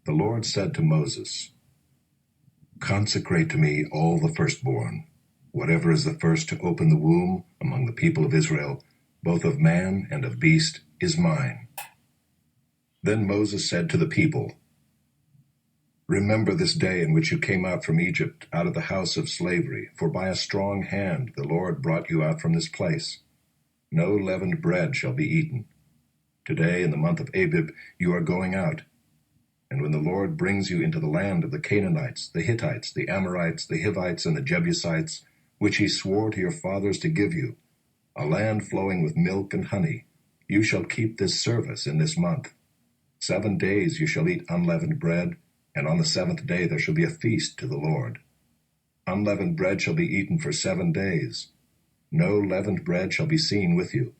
The Lord said to Moses, "Consecrate to me all the firstborn. Whatever is the first to open the womb among the people of Israel, both of man and of beast, is mine." Then Moses said to the people, "Remember this day in which you came out from Egypt, out of the house of slavery, for by a strong hand the Lord brought you out from this place. No leavened bread shall be eaten. Today, in the month of Abib, you are going out. And when the Lord brings you into the land of the Canaanites, the Hittites, the Amorites, the Hivites, and the Jebusites, which he swore to your fathers to give you, a land flowing with milk and honey, you shall keep this service in this month. 7 days you shall eat unleavened bread, and on the 7th day there shall be a feast to the Lord. Unleavened bread shall be eaten for 7 days. No leavened bread shall be seen with you,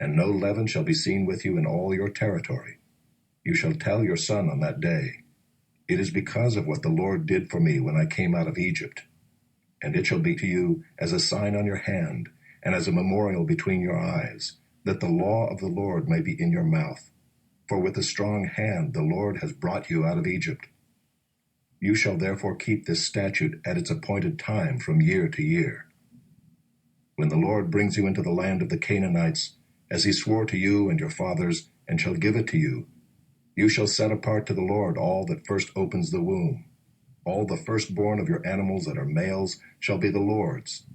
and no leaven shall be seen with you in all your territory. You shall tell your son on that day, 'It is because of what the Lord did for me when I came out of Egypt.' And it shall be to you as a sign on your hand, and as a memorial between your eyes, that the law of the Lord may be in your mouth. For with a strong hand the Lord has brought you out of Egypt. You shall therefore keep this statute at its appointed time from year to year. When the Lord brings you into the land of the Canaanites, as he swore to you and your fathers, and shall give it to you, you shall set apart to the Lord all that first opens the womb. All the firstborn of your animals that are males shall be the Lord's.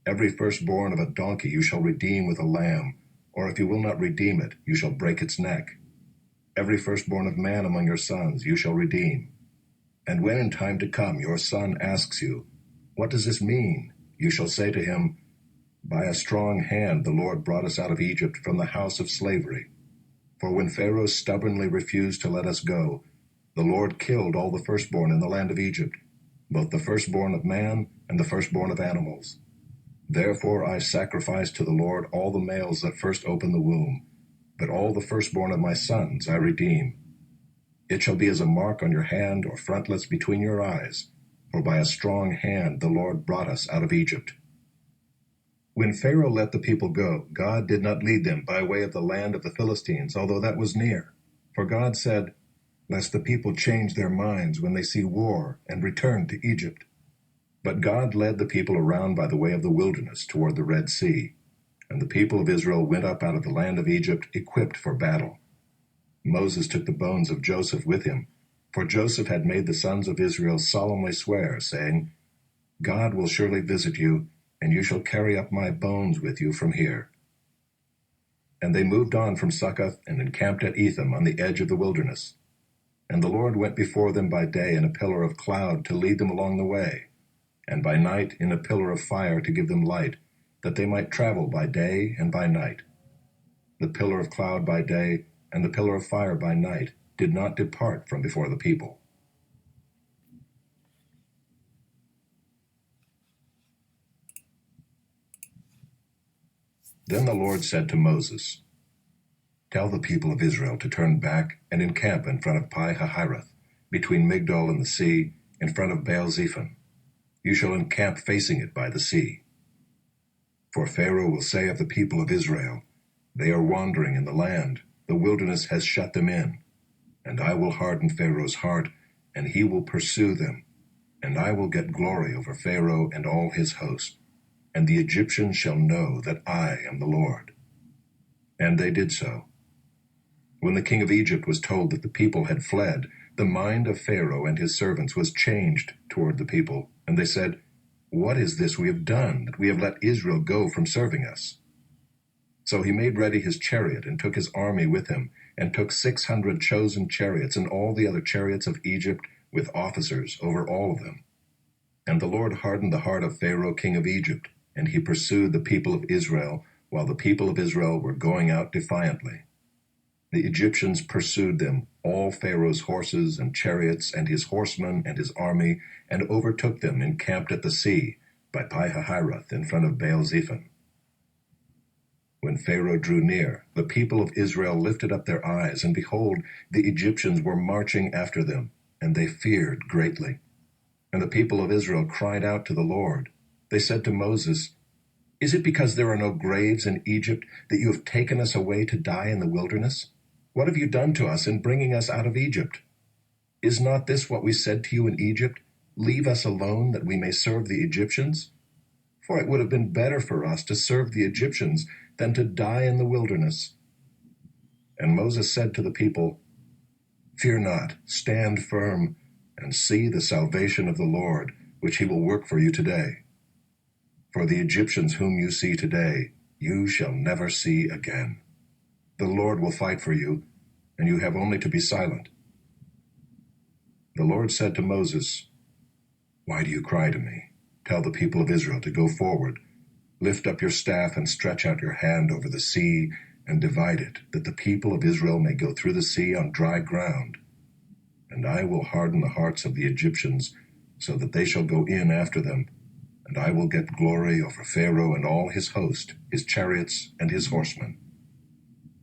Every firstborn of a donkey you shall redeem with a lamb, or if you will not redeem it, you shall break its neck. Every firstborn of man among your sons you shall redeem. And when in time to come your son asks you, 'What does this mean?' you shall say to him, 'By a strong hand the Lord brought us out of Egypt from the house of slavery. For when Pharaoh stubbornly refused to let us go, the Lord killed all the firstborn in the land of Egypt, both the firstborn of man and the firstborn of animals. Therefore I sacrifice to the Lord all the males that first open the womb, but all the firstborn of my sons I redeem. It shall be as a mark on your hand or frontlets between your eyes, for by a strong hand the Lord brought us out of Egypt." When Pharaoh let the people go, God did not lead them by way of the land of the Philistines, although that was near. For God said, "Lest the people change their minds when they see war and return to Egypt." But God led the people around by the way of the wilderness toward the Red Sea, and the people of Israel went up out of the land of Egypt equipped for battle. Moses took the bones of Joseph with him, for Joseph had made the sons of Israel solemnly swear, saying, "God will surely visit you, and you shall carry up my bones with you from here." And they moved on from Succoth and encamped at Etham on the edge of the wilderness. And the Lord went before them by day in a pillar of cloud to lead them along the way, and by night in a pillar of fire to give them light, that they might travel by day and by night. The pillar of cloud by day and the pillar of fire by night did not depart from before the people. Then the Lord said to Moses, "Tell the people of Israel to turn back and encamp in front of Pi-hahiroth, between Migdol and the sea, in front of Baal-zephon. You shall encamp facing it by the sea. For Pharaoh will say of the people of Israel, 'They are wandering in the land, the wilderness has shut them in.' And I will harden Pharaoh's heart, and he will pursue them. And I will get glory over Pharaoh and all his host. And the Egyptians shall know that I am the Lord." And they did so. When the king of Egypt was told that the people had fled, the mind of Pharaoh and his servants was changed toward the people, and they said, "What is this we have done, that we have let Israel go from serving us?" So he made ready his chariot and took his army with him, and took 600 chosen chariots and all the other chariots of Egypt with officers over all of them. And the Lord hardened the heart of Pharaoh king of Egypt, and he pursued the people of Israel, while the people of Israel were going out defiantly. The Egyptians pursued them, all Pharaoh's horses and chariots, and his horsemen and his army, and overtook them encamped at the sea, by Pi-hahiroth in front of Baal-zephon. When Pharaoh drew near, the people of Israel lifted up their eyes, and behold, the Egyptians were marching after them, and they feared greatly. And the people of Israel cried out to the Lord. They said to Moses, "Is it because there are no graves in Egypt that you have taken us away to die in the wilderness? What have you done to us in bringing us out of Egypt? Is not this what we said to you in Egypt? Leave us alone that we may serve the Egyptians? For it would have been better for us to serve the Egyptians than to die in the wilderness. And Moses said to the people, Fear not, stand firm, and see the salvation of the Lord, which he will work for you today. For the Egyptians whom you see today, you shall never see again. The Lord will fight for you, and you have only to be silent. The Lord said to Moses, Why do you cry to me? Tell the people of Israel to go forward. Lift up your staff and stretch out your hand over the sea and divide it, that the people of Israel may go through the sea on dry ground. And I will harden the hearts of the Egyptians, so that they shall go in after them, and I will get glory over Pharaoh and all his host, his chariots and his horsemen.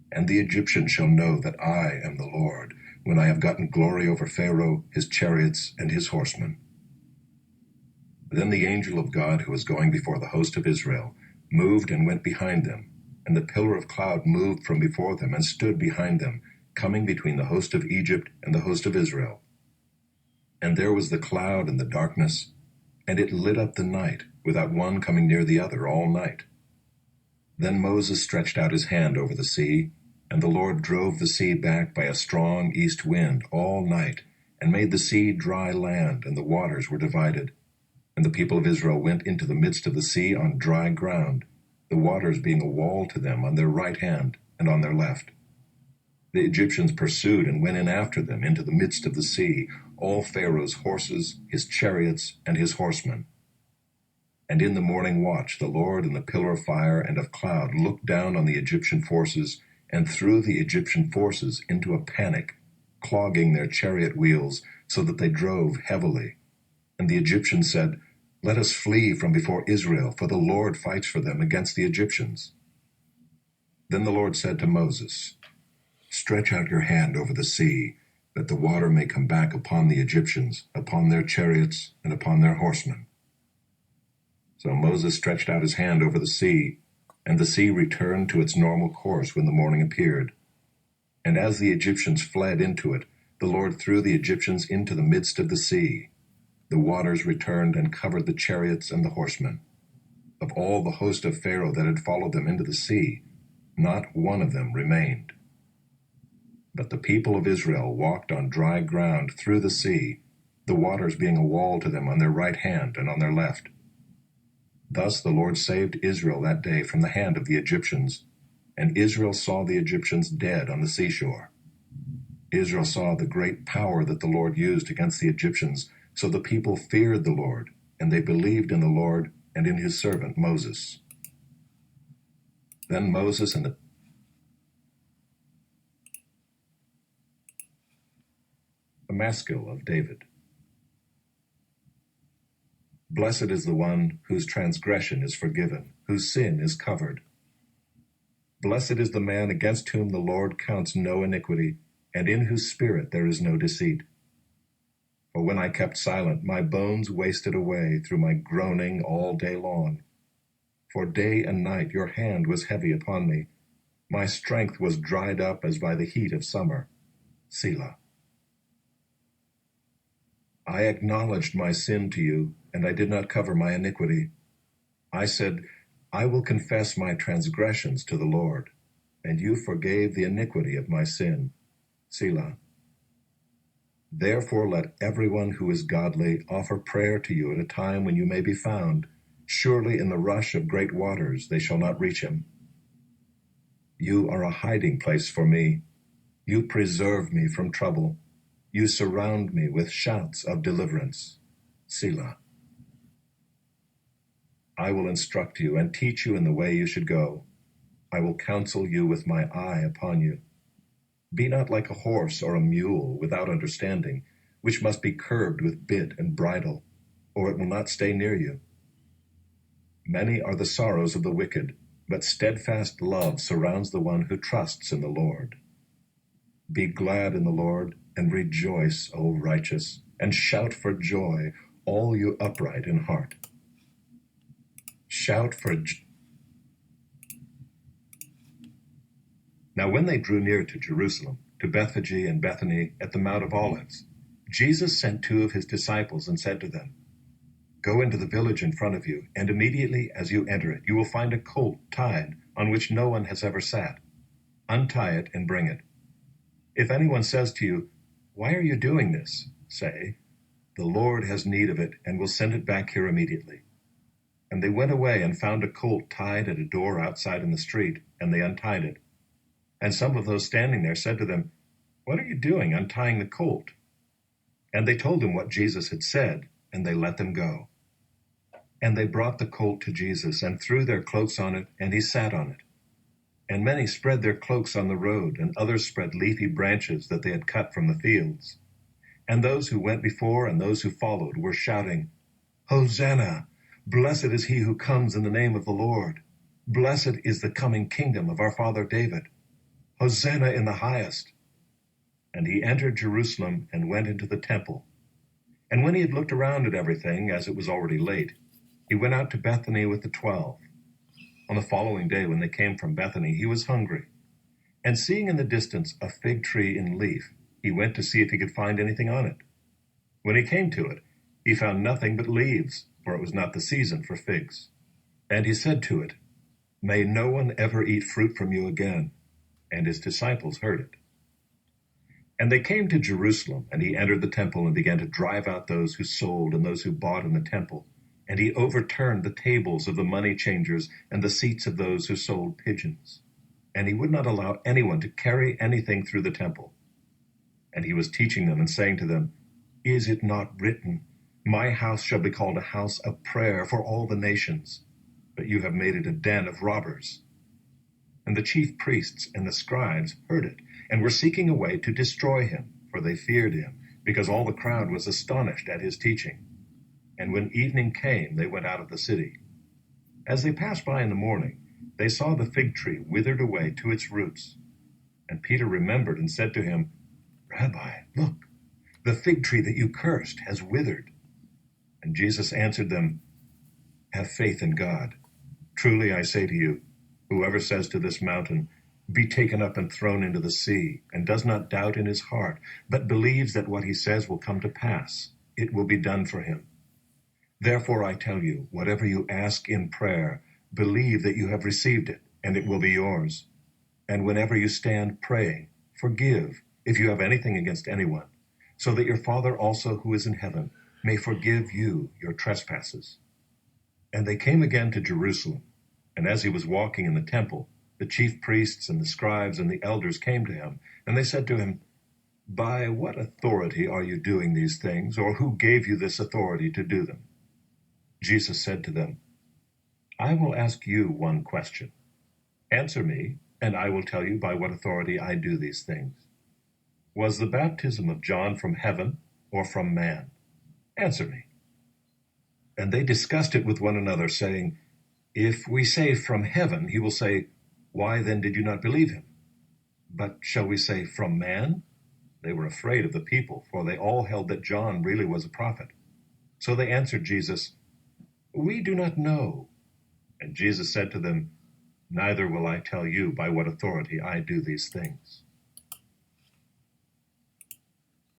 And the Egyptians shall know that I am the Lord, when I have gotten glory over Pharaoh, his chariots, and his horsemen. Then the angel of God, who was going before the host of Israel, moved and went behind them, and the pillar of cloud moved from before them and stood behind them, coming between the host of Egypt and the host of Israel. And there was the cloud and the darkness, and it lit up the night, without one coming near the other all night. Then Moses stretched out his hand over the sea, and the Lord drove the sea back by a strong east wind all night, and made the sea dry land, and the waters were divided. And the people of Israel went into the midst of the sea on dry ground, the waters being a wall to them on their right hand and on their left. The Egyptians pursued and went in after them into the midst of the sea, all Pharaoh's horses, his chariots, and his horsemen. And in the morning watch the Lord in the pillar of fire and of cloud looked down on the Egyptian forces and threw the Egyptian forces into a panic, clogging their chariot wheels so that they drove heavily. And the Egyptians said, Let us flee from before Israel, for the Lord fights for them against the Egyptians. Then the Lord said to Moses, Stretch out your hand over the sea, that the water may come back upon the Egyptians, upon their chariots, and upon their horsemen. So Moses stretched out his hand over the sea, and the sea returned to its normal course when the morning appeared. And as the Egyptians fled into it, the Lord threw the Egyptians into the midst of the sea. The waters returned and covered the chariots and the horsemen. Of all the host of Pharaoh that had followed them into the sea, not one of them remained. But the people of Israel walked on dry ground through the sea, the waters being a wall to them on their right hand and on their left. Thus the Lord saved Israel that day from the hand of the Egyptians, and Israel saw the Egyptians dead on the seashore. Israel saw the great power that the Lord used against the Egyptians, so the people feared the Lord, and they believed in the Lord and in his servant Moses. Then Moses and the Maskil of David. Blessed is the one whose transgression is forgiven, whose sin is covered. Blessed is the man against whom the Lord counts no iniquity, and in whose spirit there is no deceit. For when I kept silent, my bones wasted away through my groaning all day long. For day and night your hand was heavy upon me. My strength was dried up as by the heat of summer. Selah. I acknowledged my sin to you, and I did not cover my iniquity. I said, I will confess my transgressions to the Lord, and you forgave the iniquity of my sin. Selah. Therefore let everyone who is godly offer prayer to you at a time when you may be found. Surely in the rush of great waters they shall not reach him. You are a hiding place for me. You preserve me from trouble. You surround me with shouts of deliverance. Selah. I will instruct you and teach you in the way you should go. I will counsel you with my eye upon you. Be not like a horse or a mule without understanding, which must be curbed with bit and bridle, or it will not stay near you. Many are the sorrows of the wicked, but steadfast love surrounds the one who trusts in the Lord. Be glad in the Lord, and rejoice, O righteous, and shout for joy, all you upright in heart. Shout for joy. Now when they drew near to Jerusalem, to Bethphage and Bethany at the Mount of Olives, Jesus sent 2 of his disciples and said to them, "Go into the village in front of you, and immediately as you enter it, you will find a colt tied on which no one has ever sat. Untie it and bring it. If anyone says to you, 'Why are you doing this?' say, 'The Lord has need of it and will send it back here immediately.'" And they went away and found a colt tied at a door outside in the street, and they untied it. And some of those standing there said to them, "What are you doing, untying the colt?" And they told him what Jesus had said, and they let them go. And they brought the colt to Jesus, and threw their cloaks on it, and he sat on it. And many spread their cloaks on the road, and others spread leafy branches that they had cut from the fields. And those who went before and those who followed were shouting, "Hosanna! Blessed is he who comes in the name of the Lord. Blessed is the coming kingdom of our father David. Hosanna in the highest." And he entered Jerusalem and went into the temple. And when he had looked around at everything, as it was already late, he went out to Bethany with the 12. On the following day, when they came from Bethany, he was hungry. And seeing in the distance a fig tree in leaf, he went to see if he could find anything on it. When he came to it, he found nothing but leaves, for it was not the season for figs. And he said to it, "May no one ever eat fruit from you again." And his disciples heard it. And they came to Jerusalem, and he entered the temple and began to drive out those who sold and those who bought in the temple. And he overturned the tables of the money changers and the seats of those who sold pigeons. And he would not allow anyone to carry anything through the temple. And he was teaching them and saying to them, "Is it not written, 'My house shall be called a house of prayer for all the nations'? But you have made it a den of robbers." And the chief priests and the scribes heard it, and were seeking a way to destroy him, for they feared him, because all the crowd was astonished at his teaching. And when evening came, they went out of the city. As they passed by in the morning, they saw the fig tree withered away to its roots. And Peter remembered and said to him, "Rabbi, look, the fig tree that you cursed has withered." And Jesus answered them, "Have faith in God. Truly I say to you, whoever says to this mountain, 'Be taken up and thrown into the sea,' and does not doubt in his heart, but believes that what he says will come to pass, it will be done for him. Therefore I tell you, whatever you ask in prayer, believe that you have received it, and it will be yours. And whenever you stand praying, forgive if you have anything against anyone, so that your Father also who is in heaven may forgive you your trespasses." And they came again to Jerusalem, and as he was walking in the temple, the chief priests and the scribes and the elders came to him, and they said to him, "By what authority are you doing these things, or who gave you this authority to do them?" Jesus said to them, "I will ask you one question. Answer me, and I will tell you by what authority I do these things. Was the baptism of John from heaven or from man? Answer me." And they discussed it with one another, saying, "If we say from heaven, he will say, 'Why then did you not believe him?' But shall we say from man?" They were afraid of the people, for they all held that John really was a prophet. So they answered Jesus, "We do not know." And Jesus said to them, "Neither will I tell you by what authority I do these things."